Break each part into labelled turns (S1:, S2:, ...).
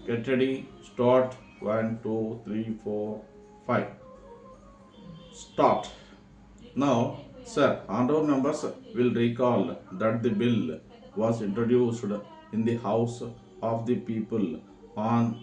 S1: Get ready. Start. 1, 2, 3, 4, 5. Start. Now, sir, honorable members will recall that the bill was introduced in the House of the People on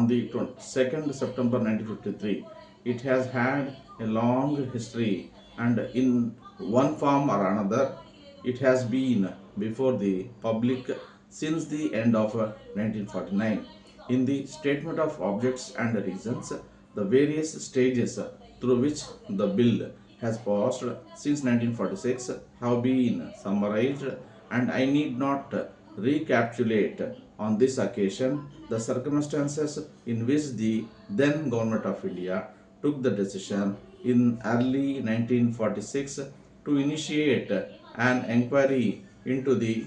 S1: the 2nd September 1953. It has had a long history, and in one form or another, it has been before the public since the end of 1949. In the statement of objects and reasons, the various stages through which the bill has passed since 1946 have been summarized, and I need not recapitulate on this occasion the circumstances in which the then Government of India took the decision in early 1946 to initiate an inquiry into the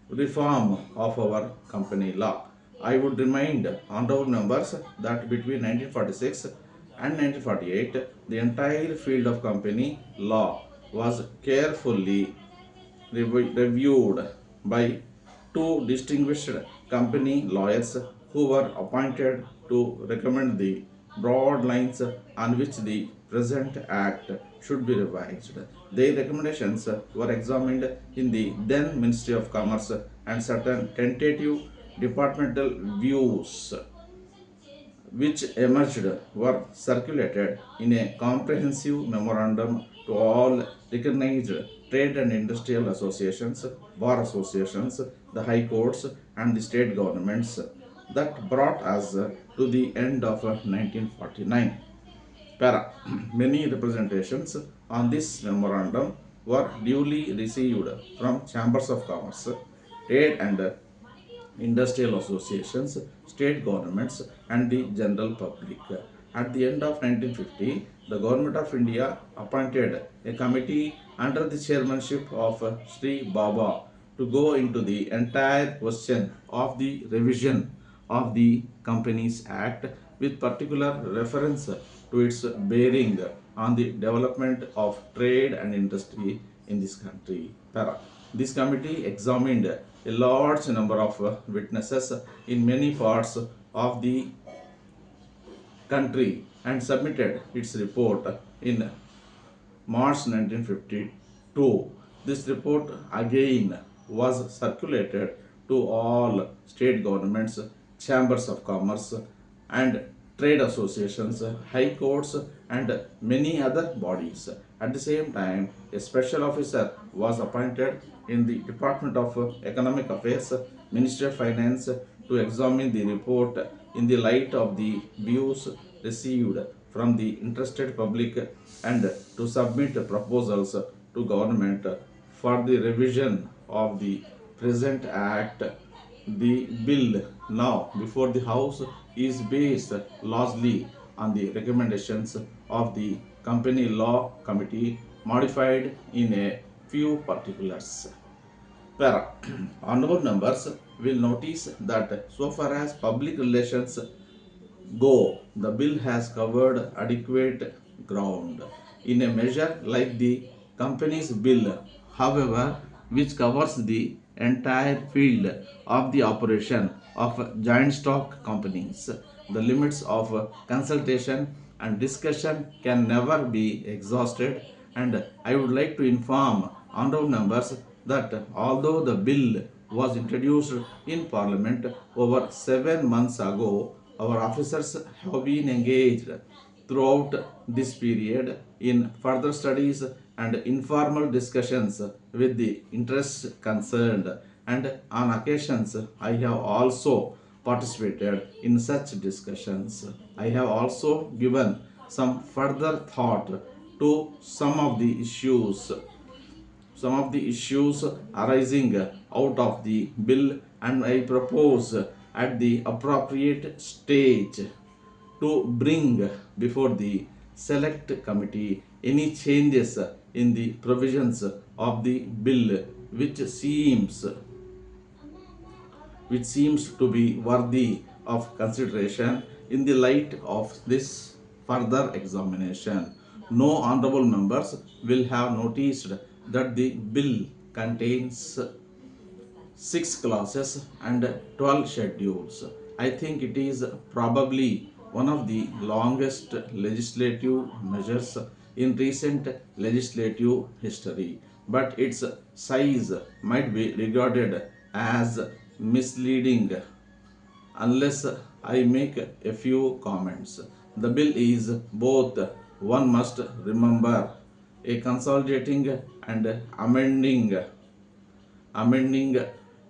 S1: reform of our company law. I would remind honorable members that between 1946 and 1948, the entire field of company law was carefully reviewed by two distinguished company lawyers who were appointed to recommend the broad lines on which the present act should be revised. Their recommendations were examined in the then Ministry of Commerce, and certain tentative departmental views which emerged were circulated in a comprehensive memorandum to all recognized trade and industrial associations, bar associations, the high courts, and the state governments that brought us to the end of 1949. Para. Many representations on this memorandum were duly received from chambers of commerce, trade and industrial associations, state governments, and the general public. At the end of 1950, the Government of India appointed a committee under the chairmanship of Sri Baba to go into the entire question of the revision of the Companies Act with particular reference to its bearing on the development of trade and industry in this country. Para. This committee examined a large number of witnesses in many parts of the country and submitted its report in March 1952. This report again was circulated to all state governments, chambers of commerce, and trade associations, high courts, and many other bodies. At the same time, a special officer was appointed in the Department of Economic Affairs, Ministry of Finance, to examine the report in the light of the views received from the interested public and to submit proposals to government for the revision of the present act. The bill now before the House is based largely on the recommendations of the Company Law Committee, modified in a few particulars. Para. Honorable members will notice that so far as public relations go, the bill has covered adequate ground. In a measure like the Companies Bill, however, which covers the entire field of the operation of joint stock companies, the limits of consultation and discussion can never be exhausted, and I would like to inform honorable members that although the bill was introduced in Parliament over 7 months ago, our officers have been engaged throughout this period in further studies and informal discussions with the interests concerned, and on occasions I have also participated in such discussions. I have also given some further thought to some of the issues arising out of the bill, and I propose at the appropriate stage to bring before the select committee any changes in the provisions of the bill which seems to be worthy of consideration in the light of this further examination. No honorable members will have noticed that the bill contains 6 classes and 12 schedules. I think it is probably one of the longest legislative measures in recent legislative history, but its size might be regarded as misleading unless I make a few comments. The bill is both, one must remember, a consolidating and amending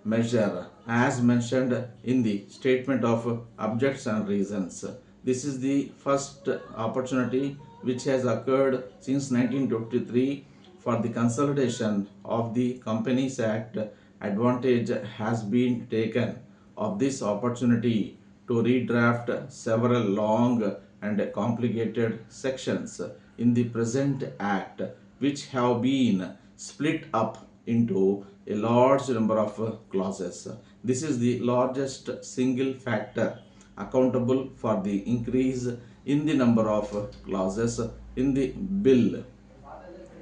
S1: measure as mentioned in the statement of objects and reasons. This is the first opportunity which has occurred since 1923 for the consolidation of the Companies Act. Advantage has been taken of this opportunity to redraft several long and complicated sections in the present act, which have been split up into a large number of clauses. This is the largest single factor accountable for the increase in the number of clauses in the bill.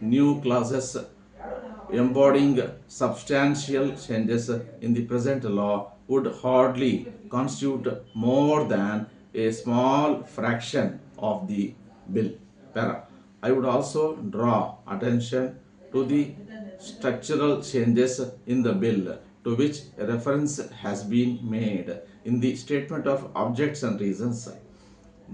S1: New clauses embodying substantial changes in the present law would hardly constitute more than a small fraction of the bill. Para. I would also draw attention to the structural changes in the bill to which reference has been made in the statement of objects and reasons.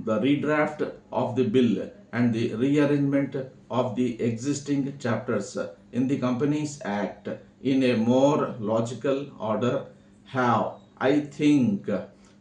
S1: The redraft of the bill and the rearrangement of the existing chapters in the Companies Act in a more logical order have, I think,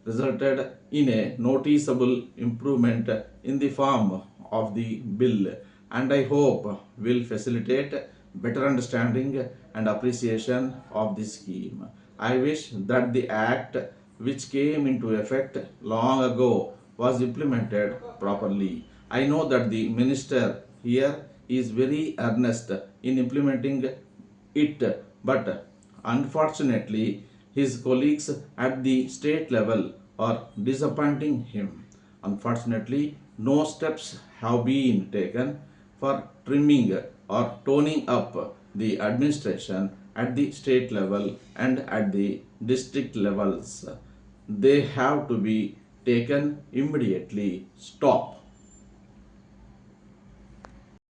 S1: resulted in a noticeable improvement in the form of the bill, and I hope will facilitate better understanding and appreciation of the scheme. I wish that the act, which came into effect long ago, was implemented properly. I know that the minister here is very earnest in implementing it, but unfortunately, his colleagues at the state level are disappointing him. Unfortunately, no steps have been taken for trimming or toning up the administration at the state level and at the district levels. They have to be taken immediately. Stop.